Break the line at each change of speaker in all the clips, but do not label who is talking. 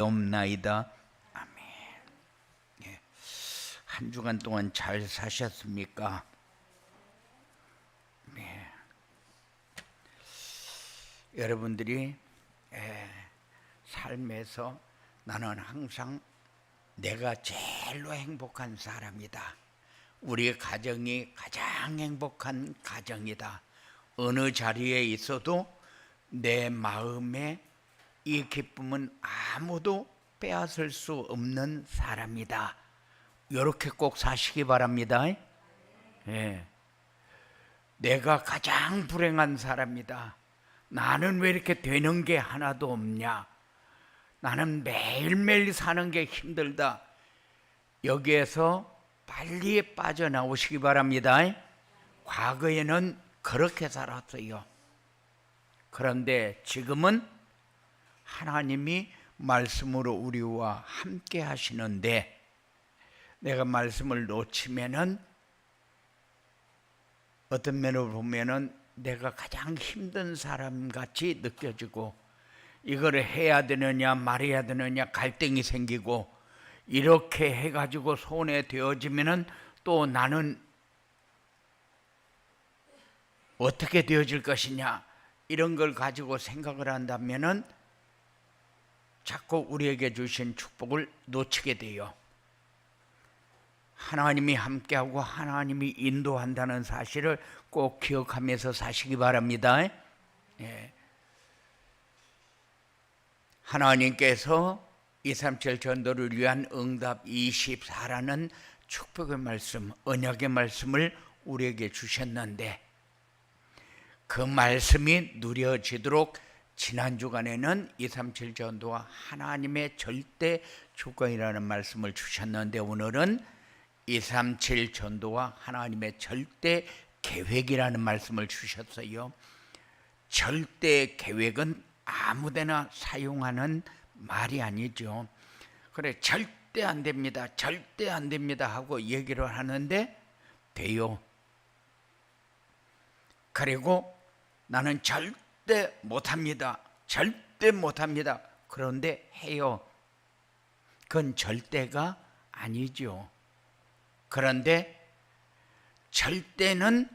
없나이다. 아멘. 예. 한 주간 동안 잘 사셨습니까? 네. 여러분들이 삶에서 나는 항상 내가 제일로 행복한 사람이다. 우리의 가정이 가장 행복한 가정이다. 어느 자리에 있어도 내 마음에 이 기쁨은 아무도 빼앗을 수 없는 사람이다. 이렇게 꼭 사시기 바랍니다. 예. 내가 가장 불행한 사람이다. 나는 왜 이렇게 되는 게 하나도 없냐? 나는 매일매일 사는 게 힘들다. 여기에서 빨리 빠져나오시기 바랍니다. 과거에는 그렇게 살았어요. 그런데 지금은 하나님이 말씀으로 우리와 함께 하시는데 내가 말씀을 놓치면은 어떤 면으로 보면은 내가 가장 힘든 사람 같이 느껴지고 이거를 해야 되느냐 말해야 되느냐 갈등이 생기고 이렇게 해가지고 손에 되어지면은 또 나는 어떻게 되어질 것이냐 이런 걸 가지고 생각을 한다면은 자꾸 우리에게 주신 축복을 놓치게 돼요. 하나님이 함께하고 하나님이 인도한다는 사실을 꼭 기억하면서 사시기 바랍니다. 예. 하나님께서 237 전도를 위한 응답 24라는 축복의 말씀, 언약의 말씀을 우리에게 주셨는데 그 말씀이 누려지도록 지난 주간에는 237 전도와 하나님의 절대 주권이라는 말씀을 주셨는데 오늘은 237 전도와 하나님의 절대 계획이라는 말씀을 주셨어요. 절대 계획은 아무데나 사용하는 말이 아니죠. 그래 절대 안 됩니다. 절대 안 됩니다 하고 얘기를 하는데 돼요. 그리고 나는 절대 못합니다. 절대 못합니다. 그런데 해요. 그건 절대가 아니죠. 그런데 절대는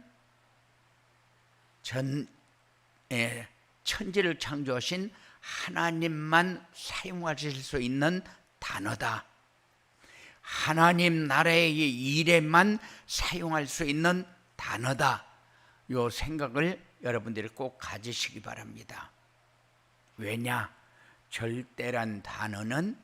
천지를 창조하신 하나님만 사용하실 수 있는 단어다. 하나님 나라의 일에만 사용할 수 있는 단어다. 이 생각을 여러분들이 꼭 가지시기 바랍니다. 왜냐? 절대란 단어는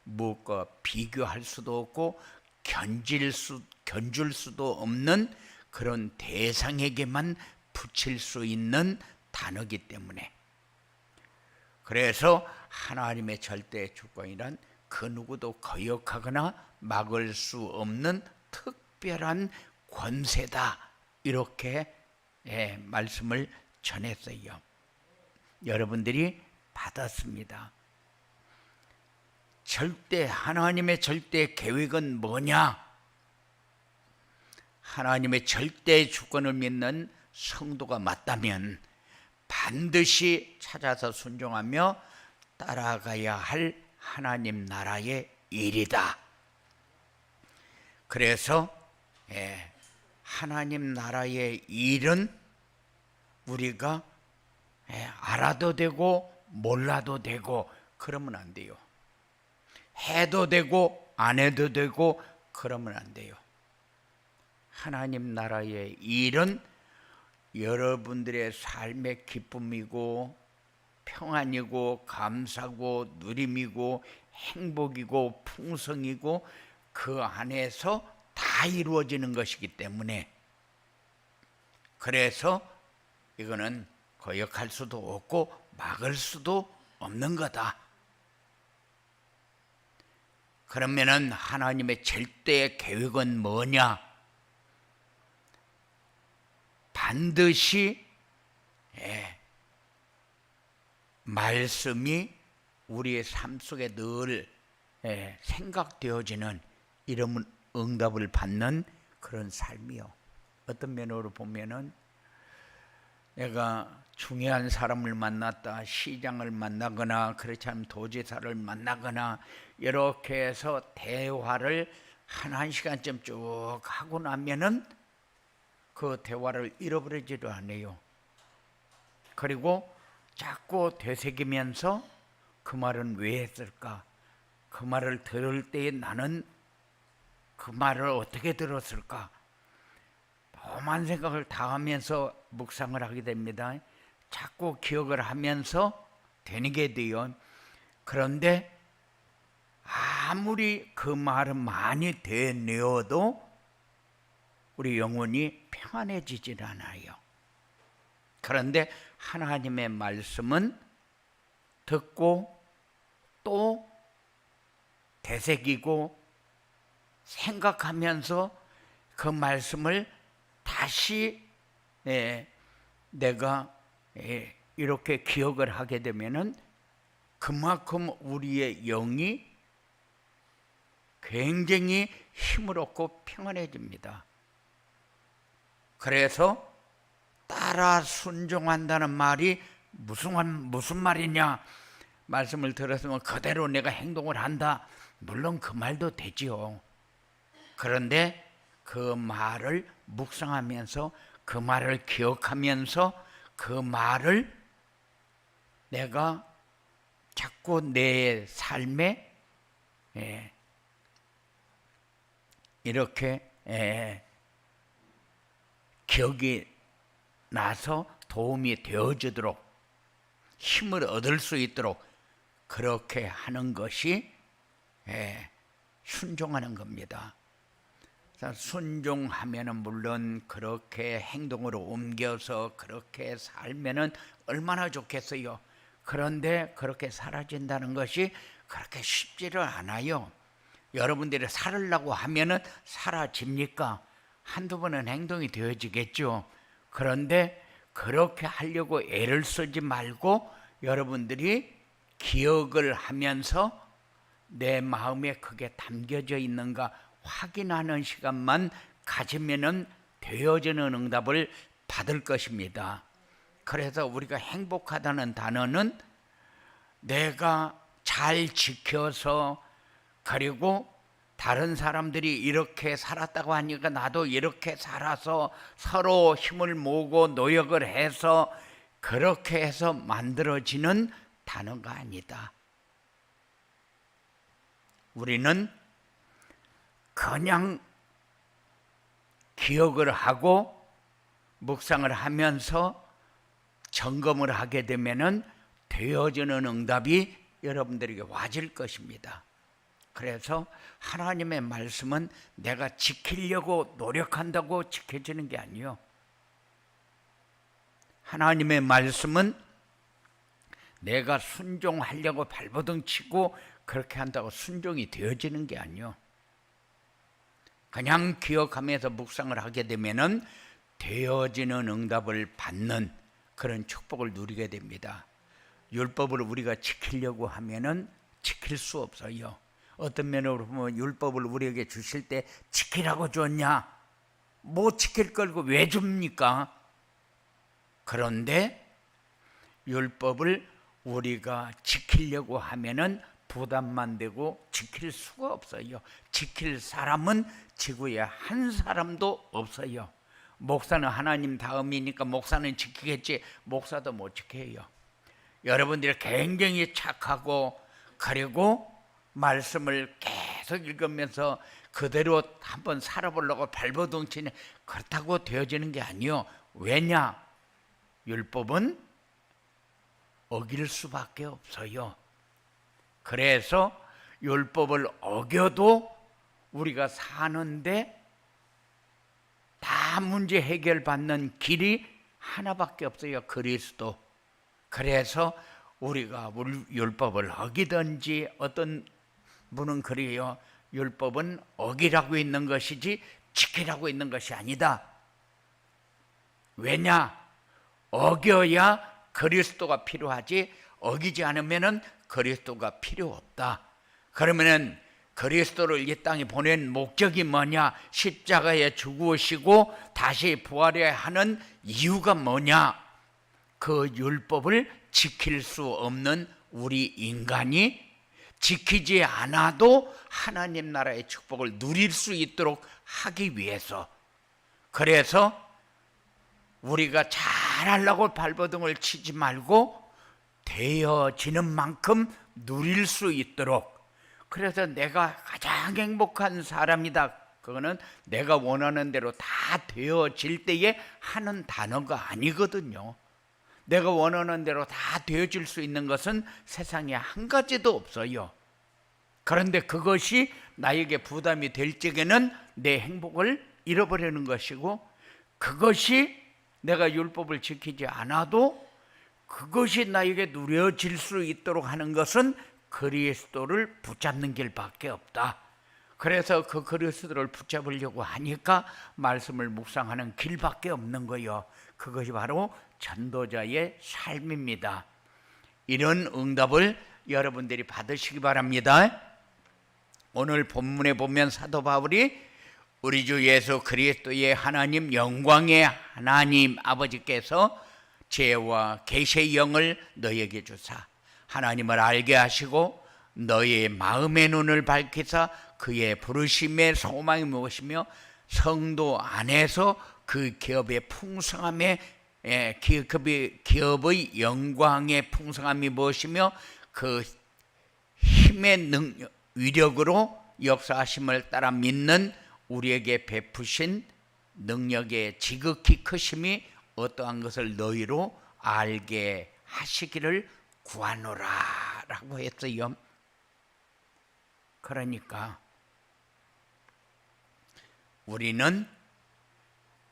무엇과 비교할 수도 없고 견줄 수도 없는 그런 대상에게만 붙일 수 있는 단어이기 때문에 그래서 하나님의 절대 주권이란 그 누구도 거역하거나 막을 수 없는 특별한 권세다 이렇게 말씀을 전했어요. 여러분들이 받았습니다. 하나님의 절대 계획은 뭐냐? 하나님의 절대 주권을 믿는 성도가 맞다면 반드시 찾아서 순종하며 따라가야 할 하나님 나라의 일이다. 그래서 하나님 나라의 일은 우리가 알아도 되고 몰라도 되고 그러면 안 돼요. 해도 되고 안 해도 되고 그러면 안 돼요. 하나님 나라의 일은 여러분들의 삶의 기쁨이고 평안이고 감사고 누림이고 행복이고 풍성이고 그 안에서 다 이루어지는 것이기 때문에 그래서 이거는 거역할 수도 없고 막을 수도 없는 거다. 그러면은 하나님의 절대 계획은 뭐냐? 반드시 말씀이 우리의 삶 속에 늘 생각되어지는 이런 응답을 받는 그런 삶이요. 어떤 면으로 보면은 내가 중요한 사람을 만났다, 시장을 만나거나 그렇지 않으면 도지사를 만나거나 이렇게 해서 대화를 한 시간쯤 쭉 하고 나면은 그 대화를 잃어버리지도 않아요. 그리고 자꾸 되새기면서 그 말은 왜 했을까? 그 말을 들을 때에 나는 그 말을 어떻게 들었을까? 오만 생각을 다 하면서 묵상을 하게 됩니다. 자꾸 기억을 하면서 되는 게 돼요. 그런데 아무리 그 말은 많이 되뇌어도 우리 영혼이 평안해지질 않아요. 그런데 하나님의 말씀은 듣고 또 되새기고 생각하면서 그 말씀을 다시 내가 이렇게 기억을 하게 되면은 그만큼 우리의 영이 굉장히 힘을 얻고 평안해집니다. 그래서 따라 순종한다는 말이 무슨 말이냐? 말씀을 들었으면 그대로 내가 행동을 한다. 물론 그 말도 되지요. 그런데 그 말을 묵상하면서 그 말을 기억하면서 그 말을 내가 자꾸 내 삶에 이렇게 기억이 나서 도움이 되어주도록 힘을 얻을 수 있도록 그렇게 하는 것이 순종하는 겁니다. 순종하면은 물론 그렇게 행동으로 옮겨서 그렇게 살면은 얼마나 좋겠어요. 그런데 그렇게 사라진다는 것이 그렇게 쉽지를 않아요. 여러분들이 살으려고 하면은 사라집니까? 한두 번은 행동이 되어지겠죠. 그런데 그렇게 하려고 애를 쓰지 말고 여러분들이 기억을 하면서 내 마음에 그게 담겨져 있는가 확인하는 시간만 가지면은 되어지는 응답을 받을 것입니다. 그래서 우리가 행복하다는 단어는 내가 잘 지켜서 그리고 다른 사람들이 이렇게 살았다고 하니까 나도 이렇게 살아서 서로 힘을 모으고 노력을 해서 그렇게 해서 만들어지는 단어가 아니다. 우리는 그냥 기억을 하고 묵상을 하면서 점검을 하게 되면은 되어지는 응답이 여러분들에게 와질 것입니다. 그래서 하나님의 말씀은 내가 지키려고 노력한다고 지켜지는 게 아니에요. 하나님의 말씀은 내가 순종하려고 발버둥 치고 그렇게 한다고 순종이 되어지는 게 아니에요. 그냥 기억하면서 묵상을 하게 되면은 되어지는 응답을 받는 그런 축복을 누리게 됩니다. 율법을 우리가 지키려고 하면은 지킬 수 없어요. 어떤 면으로 보면 율법을 우리에게 주실 때 지키라고 줬냐? 뭐 지킬 걸 왜 줍니까? 그런데 율법을 우리가 지키려고 하면은 부담만 되고 지킬 수가 없어요. 지킬 사람은 지구에 한 사람도 없어요. 목사는 하나님 다음이니까 목사는 지키겠지. 목사도 못 지켜요. 여러분들이 굉장히 착하고 그리고 말씀을 계속 읽으면서 그대로 한번 살아보려고 발버둥 치는 그렇다고 되어지는 게 아니요. 왜냐? 율법은 어길 수밖에 없어요. 그래서 율법을 어겨도 우리가 사는데 다 문제 해결받는 길이 하나밖에 없어요. 그리스도. 그래서 우리가 율법을 어기든지 어떤 분은 그래요. 율법은 어기라고 있는 것이지 지키라고 있는 것이 아니다. 왜냐? 어겨야 그리스도가 필요하지 어기지 않으면은 그리스도가 필요 없다. 그러면은 그리스도를 이 땅에 보낸 목적이 뭐냐? 십자가에 죽으시고 다시 부활해야 하는 이유가 뭐냐? 그 율법을 지킬 수 없는 우리 인간이 지키지 않아도 하나님 나라의 축복을 누릴 수 있도록 하기 위해서, 그래서 우리가 잘하려고 발버둥을 치지 말고 되어지는 만큼 누릴 수 있도록, 그래서 내가 가장 행복한 사람이다, 그거는 내가 원하는 대로 다 되어질 때에 하는 단어가 아니거든요. 내가 원하는 대로 다 되어질 수 있는 것은 세상에 한 가지도 없어요. 그런데 그것이 나에게 부담이 될 적에는 내 행복을 잃어버리는 것이고, 그것이 내가 율법을 지키지 않아도 그것이 나에게 누려질 수 있도록 하는 것은 그리스도를 붙잡는 길밖에 없다. 그래서 그 그리스도를 붙잡으려고 하니까 말씀을 묵상하는 길밖에 없는 거예요. 그것이 바로 전도자의 삶입니다. 이런 응답을 여러분들이 받으시기 바랍니다. 오늘 본문에 보면 사도 바울이 우리 주 예수 그리스도의 하나님, 영광의 하나님 아버지께서 지혜와 계시의 영을 너희에게 주사 하나님을 알게 하시고 너희의 마음의 눈을 밝히사 그의 부르심의 소망이 무엇이며 성도 안에서 그 기업의 풍성함의 기업의 영광의 풍성함이 무엇이며 그 힘의 위력으로 역사하심을 따라 믿는 우리에게 베푸신 능력의 지극히 크심이 어떠한 것을 너희로 알게 하시기를 구하노라 라고 했어요. 그러니까 우리는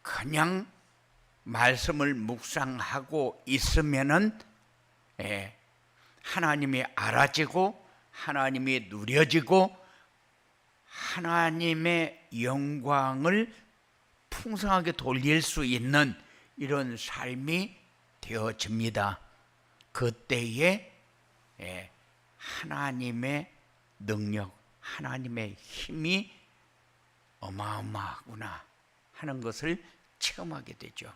그냥 말씀을 묵상하고 있으면은 하나님이 알아지고 하나님이 누려지고 하나님의 영광을 풍성하게 돌릴 수 있는 이런 삶이 되어집니다. 그때에 하나님의 능력, 하나님의 힘이 어마어마하구나 하는 것을 체험하게 되죠.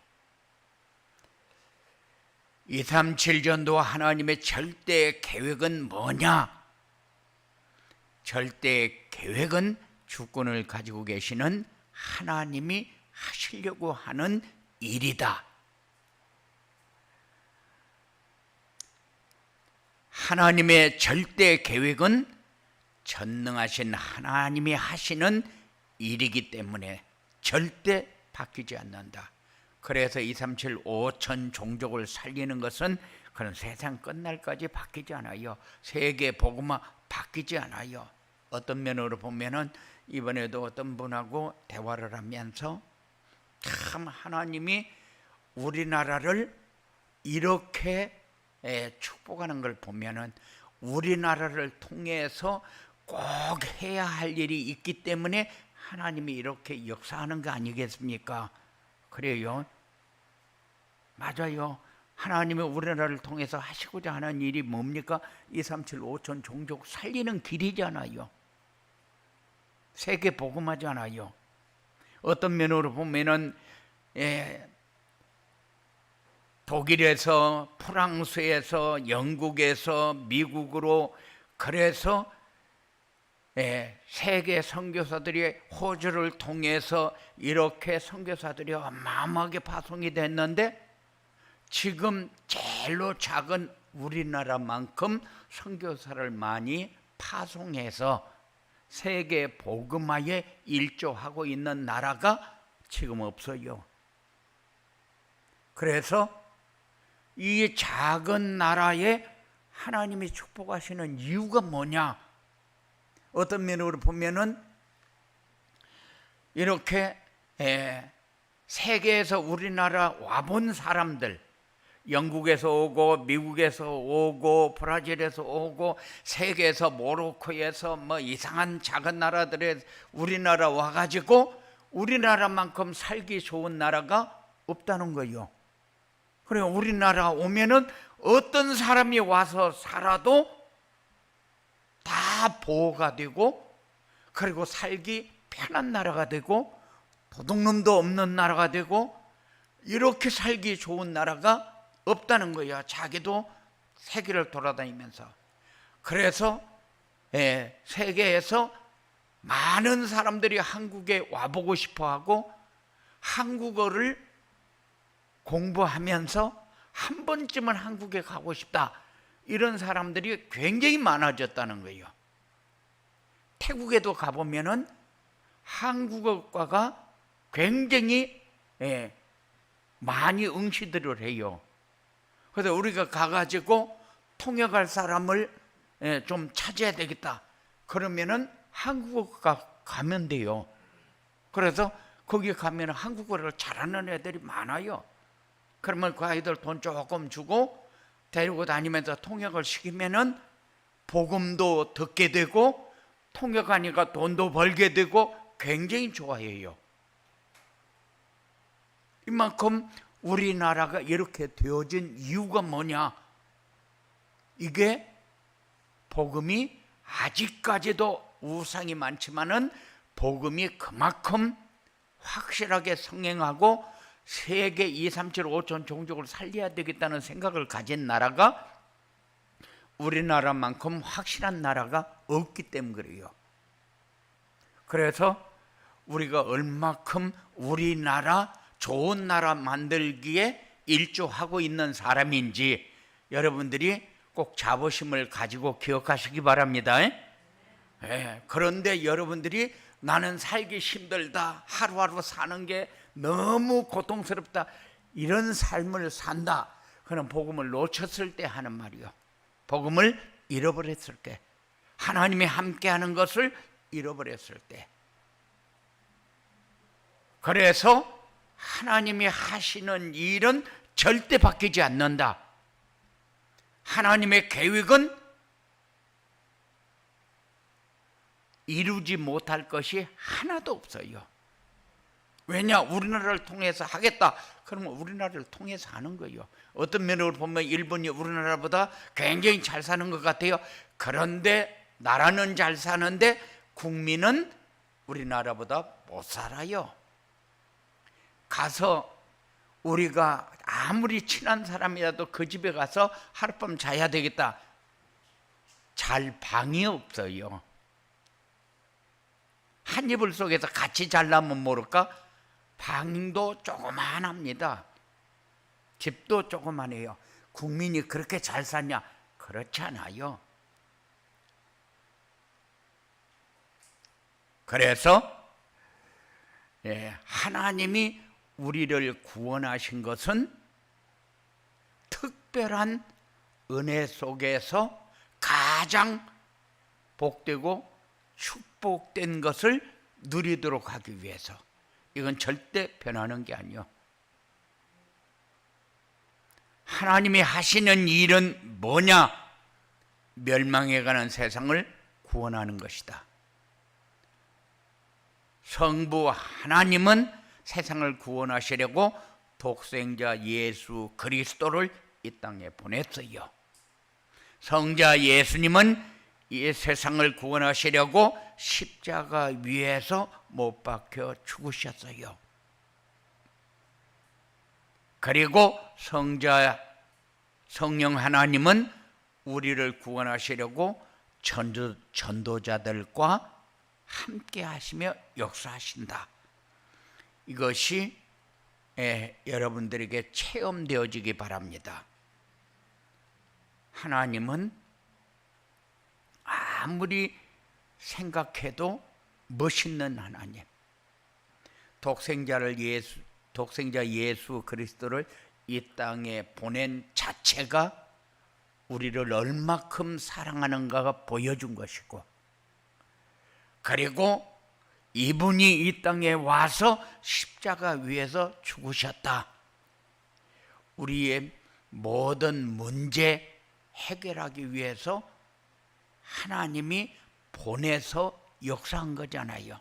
237전도 하나님의 절대 계획은 뭐냐? 절대 계획은 주권을 가지고 계시는 하나님이 하시려고 하는 일이다. 하나님의 절대 계획은 전능하신 하나님이 하시는 일이기 때문에 절대 바뀌지 않는다. 그래서 237 5천 종족을 살리는 것은 그런 세상 끝날까지 바뀌지 않아요. 세계 복음화 바뀌지 않아요. 어떤 면으로 보면은 이번에도 어떤 분하고 대화를 하면서 참 하나님이 우리나라를 이렇게 축복하는 걸 보면은 우리나라를 통해서 꼭 해야 할 일이 있기 때문에 하나님이 이렇게 역사하는 거 아니겠습니까? 그래요. 맞아요. 하나님이 우리나라를 통해서 하시고자 하는 일이 뭡니까? 237 5천 종족 살리는 길이잖아요. 세계 복음하잖아요. 어떤 면으로 보면은 독일에서 프랑스에서 영국에서 미국으로 그래서 세계 선교사들이 호주를 통해서 이렇게 선교사들이 어마어마하게 파송이 됐는데 지금 제일로 작은 우리나라만큼 선교사를 많이 파송해서 세계 복음화에 일조하고 있는 나라가 지금 없어요. 그래서 이 작은 나라에 하나님이 축복하시는 이유가 뭐냐? 어떤 면으로 보면은 이렇게 세계에서 우리나라 와본 사람들, 영국에서 오고 미국에서 오고 브라질에서 오고 세계에서 모로코에서 뭐 이상한 작은 나라들에 우리나라 와가지고 우리나라만큼 살기 좋은 나라가 없다는 거예요. 그리고 우리나라 오면은 어떤 사람이 와서 살아도 다 보호가 되고 그리고 살기 편한 나라가 되고 도둑놈도 없는 나라가 되고 이렇게 살기 좋은 나라가 없다는 거야. 자기도 세계를 돌아다니면서. 그래서 세계에서 많은 사람들이 한국에 와보고 싶어하고 한국어를 공부하면서 한 번쯤은 한국에 가고 싶다, 이런 사람들이 굉장히 많아졌다는 거예요. 태국에도 가보면은 한국어과가 굉장히 많이 응시들을 해요. 그래서 우리가 가가지고 통역할 사람을 좀 찾아야 되겠다, 그러면은 한국어과 가면 돼요. 그래서 거기 가면 한국어를 잘하는 애들이 많아요. 그러면 그 아이들 돈 조금 주고 데리고 다니면서 통역을 시키면은 복음도 듣게 되고 통역하니까 돈도 벌게 되고 굉장히 좋아해요. 이만큼 우리나라가 이렇게 되어진 이유가 뭐냐? 이게 복음이 아직까지도 우상이 많지만은 복음이 그만큼 확실하게 성행하고 세계 2, 3, 7, 5천 종족을 살려야 되겠다는 생각을 가진 나라가 우리나라만큼 확실한 나라가 없기 때문에 그래요. 그래서 우리가 얼마큼 우리나라 좋은 나라 만들기에 일조하고 있는 사람인지 여러분들이 꼭 자부심을 가지고 기억하시기 바랍니다. 그런데 여러분들이 나는 살기 힘들다, 하루하루 사는 게 너무 고통스럽다, 이런 삶을 산다, 그런 복음을 놓쳤을 때 하는 말이요. 복음을 잃어버렸을 때, 하나님이 함께하는 것을 잃어버렸을 때. 그래서 하나님이 하시는 일은 절대 바뀌지 않는다. 하나님의 계획은 이루지 못할 것이 하나도 없어요. 왜냐? 우리나라를 통해서 하겠다, 그러면 우리나라를 통해서 하는 거예요. 어떤 면으로 보면 일본이 우리나라보다 굉장히 잘 사는 것 같아요. 그런데 나라는 잘 사는데 국민은 우리나라보다 못 살아요. 가서 우리가 아무리 친한 사람이라도 그 집에 가서 하룻밤 자야 되겠다, 잘 방이 없어요. 한 이불 속에서 같이 자려면 모를까? 방도 조그만합니다. 집도 조그만해요. 국민이 그렇게 잘 사냐? 그렇지 않아요. 그래서 하나님이 우리를 구원하신 것은 특별한 은혜 속에서 가장 복되고 축복된 것을 누리도록 하기 위해서. 이건 절대 변하는 게 아니요. 하나님이 하시는 일은 뭐냐? 멸망해가는 세상을 구원하는 것이다. 성부 하나님은 세상을 구원하시려고 독생자 예수 그리스도를 이 땅에 보냈어요. 성자 예수님은 이 세상을 구원하시려고 십자가 위에서 못 박혀 죽으셨어요. 그리고 성령 하나님은 우리를 구원하시려고 전도자들과 함께 하시며 역사하신다. 이것이 여러분들에게 체험되어지기 바랍니다. 하나님은 아무리 생각해도 멋있는 하나님, 독생자 예수 그리스도를 이 땅에 보낸 자체가 우리를 얼마큼 사랑하는가가 보여준 것이고, 그리고 이분이 이 땅에 와서 십자가 위에서 죽으셨다. 우리의 모든 문제 해결하기 위해서 하나님이 보내서 역사한 거잖아요.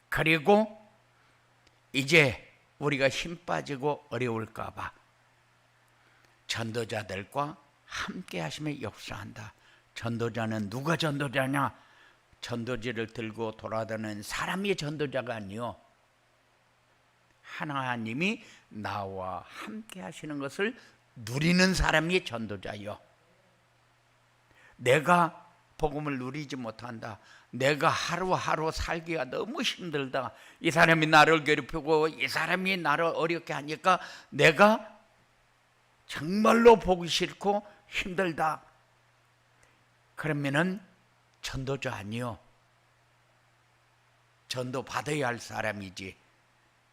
그리고 이제 우리가 힘 빠지고 어려울까 봐 전도자들과 함께 하시며 역사한다. 전도자는 누가 전도자냐? 전도지를 들고 돌아다니는 사람이 전도자가 아니요, 하나님이 나와 함께 하시는 것을 누리는 사람이 전도자요. 내가 복음을 누리지 못한다, 내가 하루하루 살기가 너무 힘들다, 이 사람이 나를 괴롭히고 이 사람이 나를 어렵게 하니까 내가 정말로 보기 싫고 힘들다, 그러면은 전도자 아니요. 전도 받아야 할 사람이지.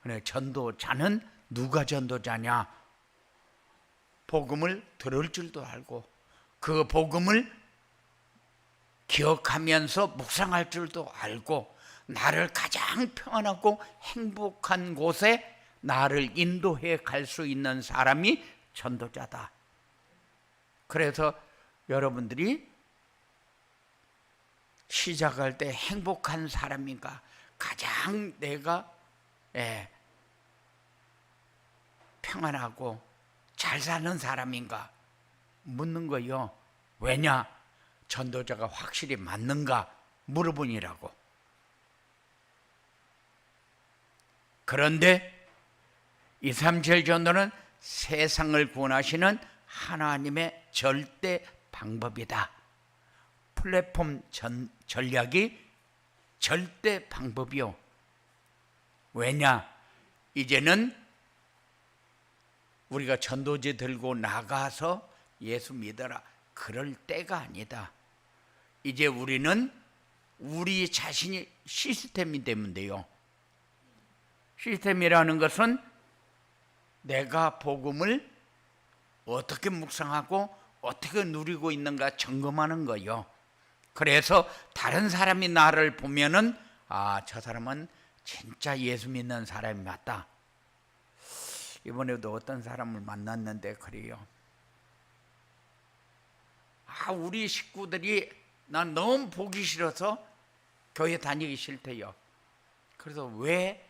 그래, 전도자는 누가 전도자냐? 복음을 들을 줄도 알고 그 복음을 기억하면서 묵상할 줄도 알고 나를 가장 평안하고 행복한 곳에 나를 인도해 갈 수 있는 사람이 전도자다. 그래서 여러분들이 시작할 때 행복한 사람인가, 가장 내가 평안하고 잘 사는 사람인가 묻는 거요. 왜냐? 전도자가 확실히 맞는가 물어보니라고. 그런데 237 전도는 세상을 구원하시는 하나님의 절대 방법이다. 플랫폼 전략이 절대 방법이요. 왜냐? 이제는 우리가 전도지 들고 나가서 예수 믿어라 그럴 때가 아니다. 이제 우리는 우리 자신이 시스템이 되면 돼요. 시스템이라는 것은 내가 복음을 어떻게 묵상하고 어떻게 누리고 있는가 점검하는 거예요. 그래서 다른 사람이 나를 보면은 저 사람은 진짜 예수 믿는 사람이 맞다. 이번에도 어떤 사람을 만났는데 그래요. 우리 식구들이 난 너무 보기 싫어서 교회 다니기 싫대요. 그래서 왜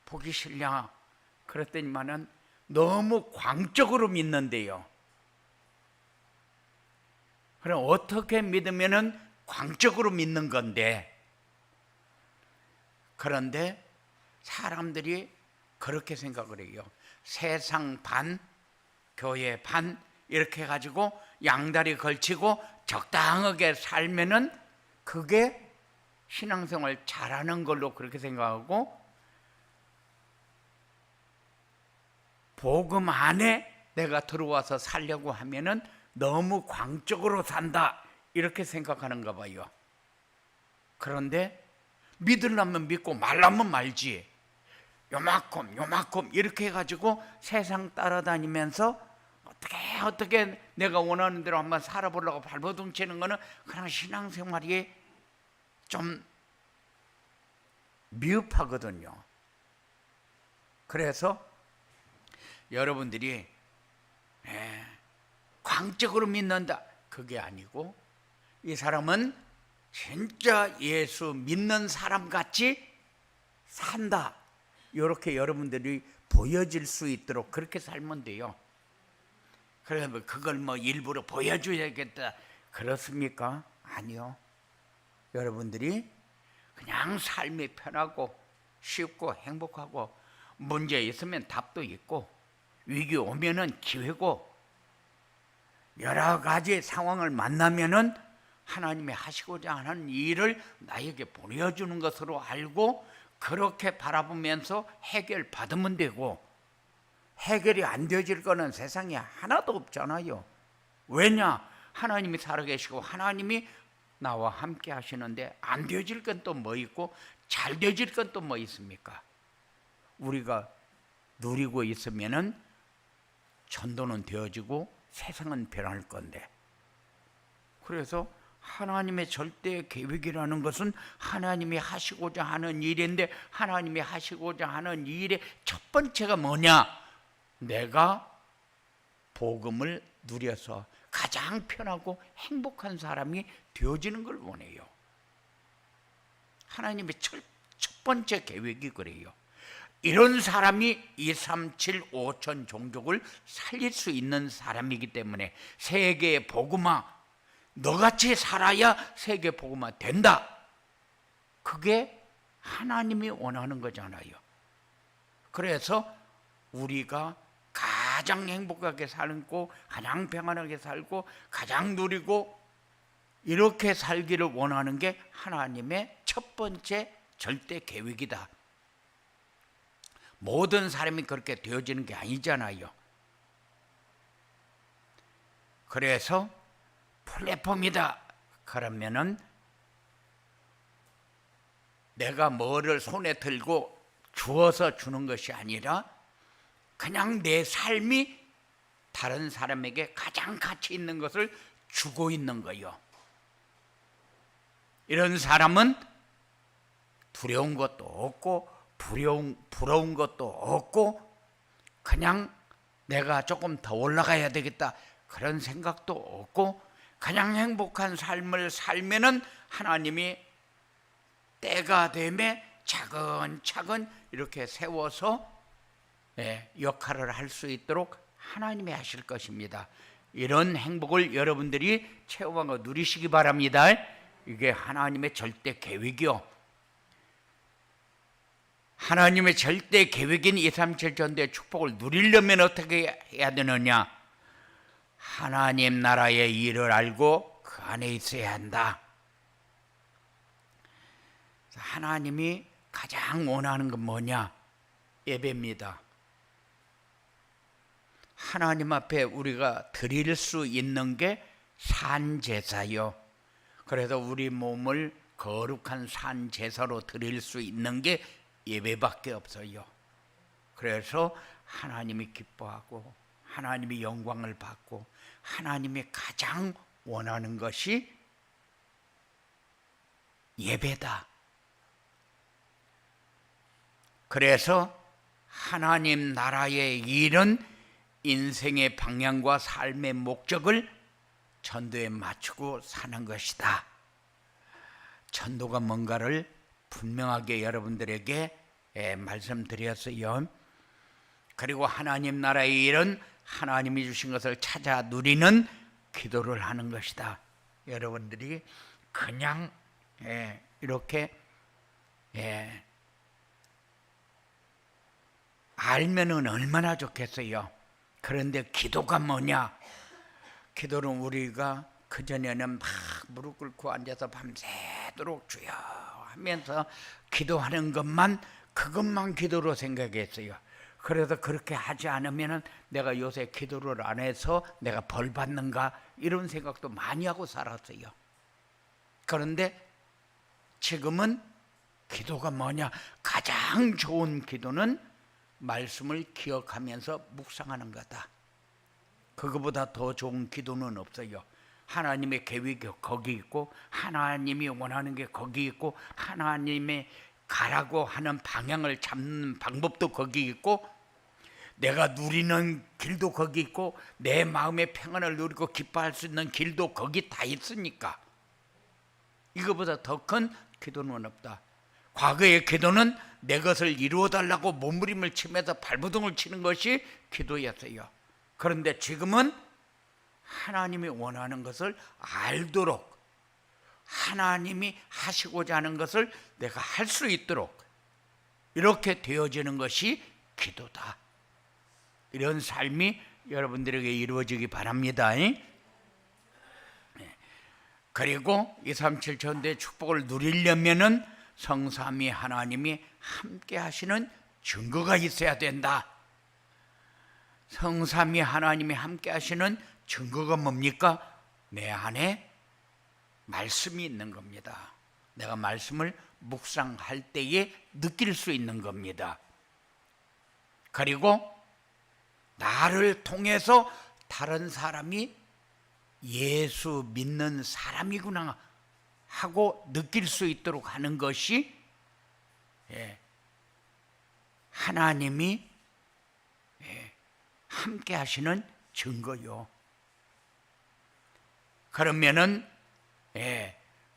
보기 싫냐? 그랬더니만은 너무 광적으로 믿는데요. 그럼 어떻게 믿으면은 광적으로 믿는 건데, 그런데 사람들이 그렇게 생각을 해요. 세상 반, 교회 반 이렇게 해가지고 양다리 걸치고 적당하게 살면은 그게 신앙생활 잘하는 걸로 그렇게 생각하고, 복음 안에 내가 들어와서 살려고 하면은 너무 광적으로 산다 이렇게 생각하는가 봐요. 그런데 믿으려면 믿고 말라면 말지, 요만큼 이렇게 해가지고 세상 따라다니면서 어떻게 내가 원하는 대로 한번 살아보려고 발버둥 치는 거는 그냥 신앙생활이 좀 미흡하거든요. 그래서 여러분들이 광적으로 믿는다 그게 아니고, 이 사람은 진짜 예수 믿는 사람같이 산다, 이렇게 여러분들이 보여질 수 있도록 그렇게 살면 돼요. 그래서 그걸 일부러 보여줘야겠다 그렇습니까? 아니요. 여러분들이 그냥 삶이 편하고 쉽고 행복하고 문제 있으면 답도 있고 위기 오면은 기회고 여러 가지 상황을 만나면은 하나님이 하시고자 하는 일을 나에게 보내주는 것으로 알고 그렇게 바라보면서 해결 받으면 되고, 해결이 안 되질 거는 세상에 하나도 없잖아요. 왜냐? 하나님이 살아계시고 하나님이 나와 함께 하시는데 안 되질 건 또 뭐 있고 잘 되질 건 또 뭐 있습니까? 우리가 누리고 있으면은 전도는 되어지고 세상은 변할 건데, 그래서 하나님의 절대 계획이라는 것은 하나님이 하시고자 하는 일인데, 하나님이 하시고자 하는 일의 첫 번째가 뭐냐? 내가 복음을 누려서 가장 편하고 행복한 사람이 되어지는 걸 원해요. 하나님의 첫 번째 계획이 그래요. 이런 사람이 237 5천 종족을 살릴 수 있는 사람이기 때문에 세계의 복음화, 너같이 살아야 세계 복음화 된다. 그게 하나님이 원하는 거잖아요. 그래서 우리가 가장 행복하게 살고 가장 평안하게 살고 가장 누리고 이렇게 살기를 원하는 게 하나님의 첫 번째 절대 계획이다. 모든 사람이 그렇게 되어지는 게 아니잖아요. 그래서 플랫폼이다 그러면은 내가 뭐를 손에 들고 주어서 주는 것이 아니라 그냥 내 삶이 다른 사람에게 가장 가치 있는 것을 주고 있는 거예요. 이런 사람은 두려운 것도 없고 부러운 것도 없고 그냥 내가 조금 더 올라가야 되겠다 그런 생각도 없고 그냥 행복한 삶을 살면은 하나님이 때가 되면 차근차근 이렇게 세워서 역할을 할 수 있도록 하나님이 하실 것입니다. 이런 행복을 여러분들이 체험하고 누리시기 바랍니다. 이게 하나님의 절대 계획이요. 하나님의 절대 계획인 237 전도의 축복을 누리려면 어떻게 해야 되느냐? 하나님 나라의 일을 알고 그 안에 있어야 한다. 하나님이 가장 원하는 건 뭐냐? 예배입니다. 하나님 앞에 우리가 드릴 수 있는 게 산제사요. 그래서 우리 몸을 거룩한 산제사로 드릴 수 있는 게 예배밖에 없어요. 그래서 하나님이 기뻐하고 하나님이 영광을 받고 하나님이 가장 원하는 것이 예배다. 그래서 하나님 나라의 일은 인생의 방향과 삶의 목적을 전도에 맞추고 사는 것이다. 전도가 뭔가를 분명하게 여러분들에게 말씀드렸어요. 그리고 하나님 나라의 일은 하나님이 주신 것을 찾아 누리는 기도를 하는 것이다. 여러분들이 그냥 이렇게 알면은 얼마나 좋겠어요. 그런데 기도가 뭐냐? 기도는 우리가 그전에는 막 무릎 꿇고 앉아서 밤새도록 주여 하면서 기도하는 그것만 기도로 생각했어요. 그래서 그렇게 하지 않으면 내가 요새 기도를 안 해서 내가 벌 받는가 이런 생각도 많이 하고 살았어요. 그런데 지금은 기도가 뭐냐? 가장 좋은 기도는 말씀을 기억하면서 묵상하는 거다. 그거보다 더 좋은 기도는 없어요. 하나님의 계획이 거기 있고 하나님이 원하는 게 거기 있고 하나님의 가라고 하는 방향을 잡는 방법도 거기 있고 내가 누리는 길도 거기 있고 내 마음의 평안을 누리고 기뻐할 수 있는 길도 거기 다 있으니까 이거보다 더 큰 기도는 없다. 과거의 기도는 내 것을 이루어달라고 몸부림을 치면서 발버둥을 치는 것이 기도였어요. 그런데 지금은 하나님이 원하는 것을 알도록 하나님이 하시고자 하는 것을 내가 할 수 있도록 이렇게 되어지는 것이 기도다. 이런 삶이 여러분들에게 이루어지기 바랍니다. 그리고 237 전도의 축복을 누리려면은 성삼위 하나님이 함께 하시는 증거가 있어야 된다. 성삼위 하나님이 함께 하시는 증거가 뭡니까? 내 안에 말씀이 있는 겁니다. 내가 말씀을 묵상할 때에 느낄 수 있는 겁니다. 그리고 나를 통해서 다른 사람이 예수 믿는 사람이구나 하고 느낄 수 있도록 하는 것이 하나님이 함께 하시는 증거요. 그러면은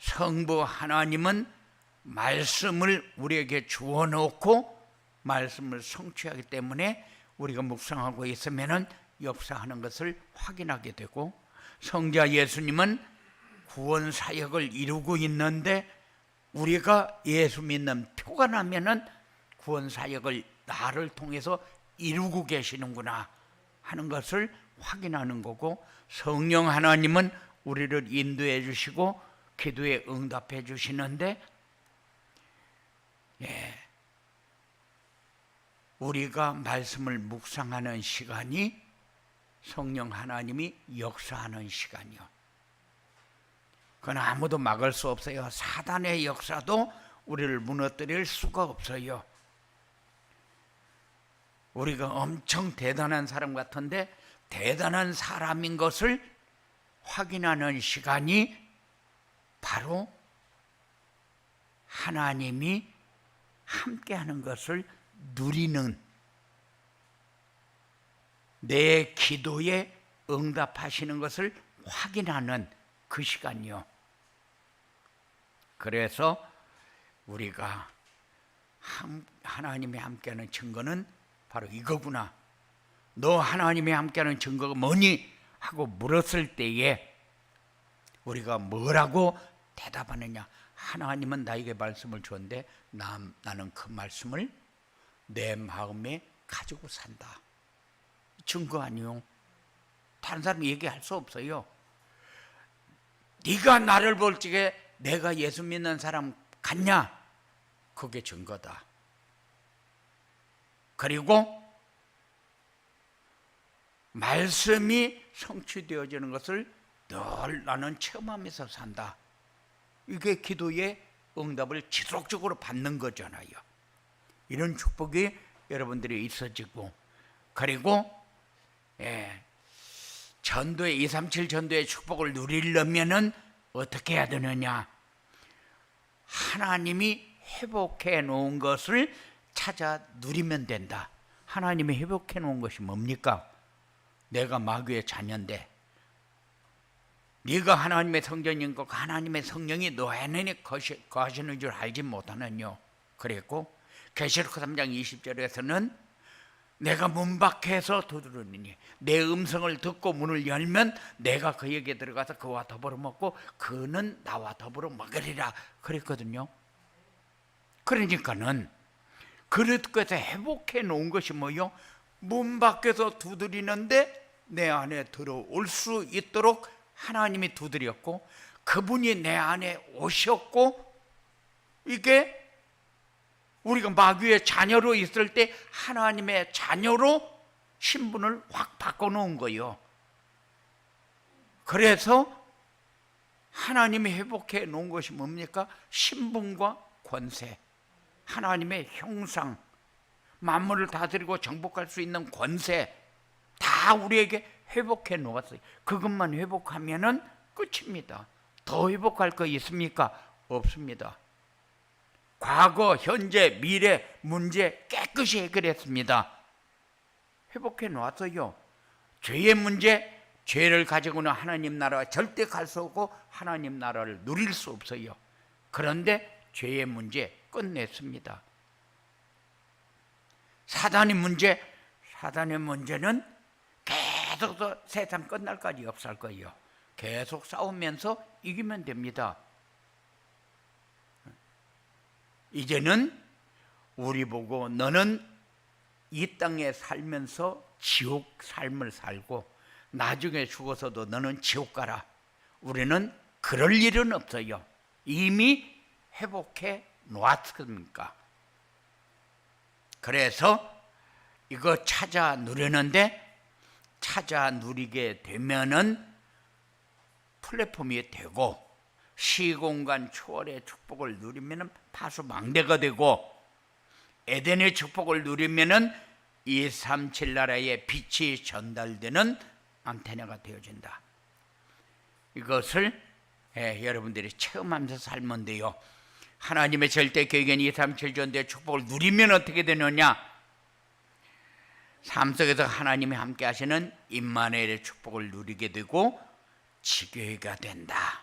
성부 하나님은 말씀을 우리에게 주어 놓고 말씀을 성취하기 때문에 우리가 묵상하고 있으면은 역사하는 것을 확인하게 되고 성자 예수님은 구원 사역을 이루고 있는데 우리가 예수 믿는 표가 나면은 구원 사역을 나를 통해서 이루고 계시는구나 하는 것을 확인하는 거고, 성령 하나님은 우리를 인도해 주시고 기도에 응답해 주시는데, 우리가 말씀을 묵상하는 시간이 성령 하나님이 역사하는 시간이요. 그건 아무도 막을 수 없어요. 사단의 역사도 우리를 무너뜨릴 수가 없어요. 우리가 엄청 대단한 사람 같은데 대단한 사람인 것을 확인하는 시간이 바로 하나님이 함께하는 것을 누리는, 내 기도에 응답하시는 것을 확인하는 그 시간이요. 그래서 우리가 하나님이 함께하는 증거는 바로 이거구나. 너 하나님이 함께하는 증거가 뭐니? 하고 물었을 때에 우리가 뭐라고 대답하느냐? 하나님은 나에게 말씀을 줬는데 나는 그 말씀을 내 마음에 가지고 산다. 증거 아니요. 다른 사람이 얘기할 수 없어요. 네가 나를 볼 적에 내가 예수 믿는 사람 같냐? 그게 증거다. 그리고 말씀이 성취되어지는 것을 늘 나는 체험하면서 산다. 이게 기도의 응답을 지속적으로 받는 거잖아요. 이런 축복이 여러분들이 있어지고, 그리고 전도의 237 전도의 축복을 누리려면은 어떻게 해야 되느냐? 하나님이 회복해 놓은 것을 찾아 누리면 된다. 하나님이 회복해 놓은 것이 뭡니까? 내가 마귀의 자녀인데 네가 하나님의 성전인 것, 하나님의 성령이 너 안에 거하시는 줄 알지 못하느뇨. 그랬고 계시록 3장 20절에서는 내가 문 밖에서 두드리니 내 음성을 듣고 문을 열면 내가 그에게 들어가서 그와 더불어 먹고 그는 나와 더불어 먹으리라 그랬거든요. 그러니까는 그릇에서 회복해 놓은 것이 뭐요? 문 밖에서 두드리는데 내 안에 들어올 수 있도록 하나님이 두드렸고, 그분이 내 안에 오셨고, 이게 우리가 마귀의 자녀로 있을 때 하나님의 자녀로 신분을 확 바꿔놓은 거예요. 그래서 하나님이 회복해 놓은 것이 뭡니까? 신분과 권세, 하나님의 형상, 만물을 다스리고 정복할 수 있는 권세 다 우리에게 회복해 놓았어요. 그것만 회복하면은 끝입니다. 더 회복할 거 있습니까? 없습니다. 과거, 현재, 미래 문제 깨끗이 해결했습니다. 회복해 놓았어요. 죄의 문제, 죄를 가지고는 하나님 나라 절대 갈 수 없고 하나님 나라를 누릴 수 없어요. 그런데 죄의 문제 끝냈습니다. 사단의 문제는 계속 세상 끝날까지 없을 거예요. 계속 싸우면서 이기면 됩니다. 이제는 우리 보고 너는 이 땅에 살면서 지옥 삶을 살고 나중에 죽어서도 너는 지옥 가라. 우리는 그럴 일은 없어요. 이미 회복해 놓았으니까. 그래서 이거 찾아 누리는데, 찾아 누리게 되면은 플랫폼이 되고 시공간 초월의 축복을 누리면은 파수망대가 되고, 에덴의 축복을 누리면은 237 나라의 빛이 전달되는 안테나가 되어진다. 이것을 여러분들이 체험하면서 살면 돼요. 하나님의 절대 계획인 237 전도의 축복을 누리면 어떻게 되느냐? 삶 속에서 하나님이 함께 하시는 임마누엘의 축복을 누리게 되고 지교회가 된다.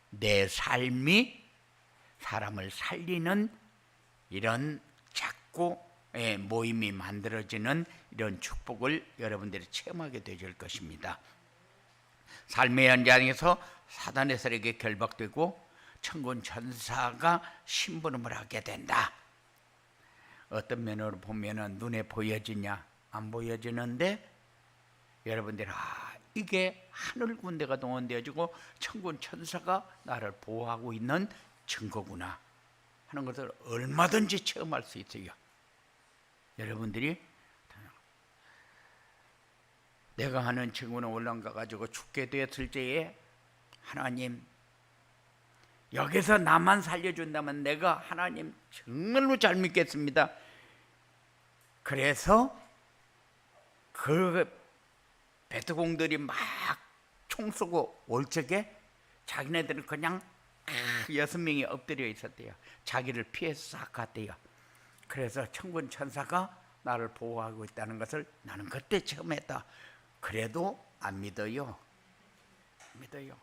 내 삶이 사람을 살리는 이런 작고 모임이 만들어지는 이런 축복을 여러분들이 체험하게 되실 것입니다. 삶의 현장에서 사단의 세력에 결박되고 천군 천사가 심부름을 하게 된다. 어떤 면으로 보면은 눈에 보여지냐? 안 보여지는데 여러분들 이게 하늘 군대가 동원되어지고 천군 천사가 나를 보호하고 있는 증거구나 하는 것을 얼마든지 체험할 수 있어요. 여러분들이 내가 하는 증거는 올라가 가지고 죽게 되었을 때에 하나님 여기서 나만 살려준다면 내가 하나님 정말로 잘 믿겠습니다. 그래서 그 베트공들이 막 총 쏘고 올 적에 자기네들은 그냥 6명이 엎드려 있었대요. 자기를 피해서 싹 갔대요. 그래서 천군 천사가 나를 보호하고 있다는 것을 나는 그때 처음 했다. 그래도 안 믿어요. 믿어요.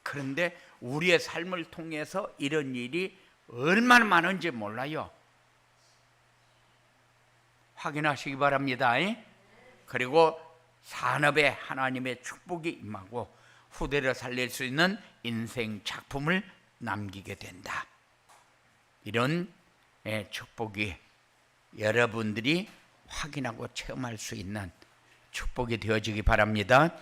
그런데 우리의 삶을 통해서 이런 일이 얼마나 많은지 몰라요. 확인하시기 바랍니다. 그리고 산업에 하나님의 축복이 임하고 후대를 살릴 수 있는 인생 작품을 남기게 된다. 이런 축복이 여러분들이 확인하고 체험할 수 있는 축복이 되어지기 바랍니다.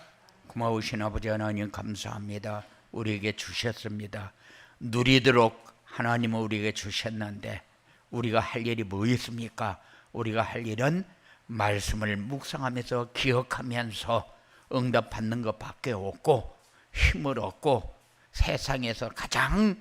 고마우신 아버지 하나님 감사합니다. 우리에게 주셨습니다. 누리도록 하나님은 우리에게 주셨는데 우리가 할 일이 뭐 있습니까? 우리가 할 일은 말씀을 묵상하면서 기억하면서 응답받는 것밖에 없고 힘을 얻고 세상에서 가장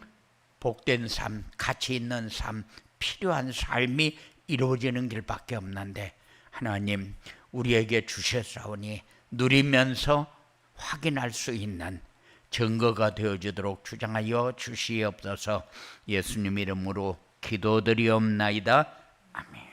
복된 삶, 가치 있는 삶, 필요한 삶이 이루어지는 길밖에 없는데 하나님 우리에게 주셨사오니 누리면서 확인할 수 있는 증거가 되어주도록 주장하여 주시옵소서. 예수님 이름으로 기도드리옵나이다. 아멘.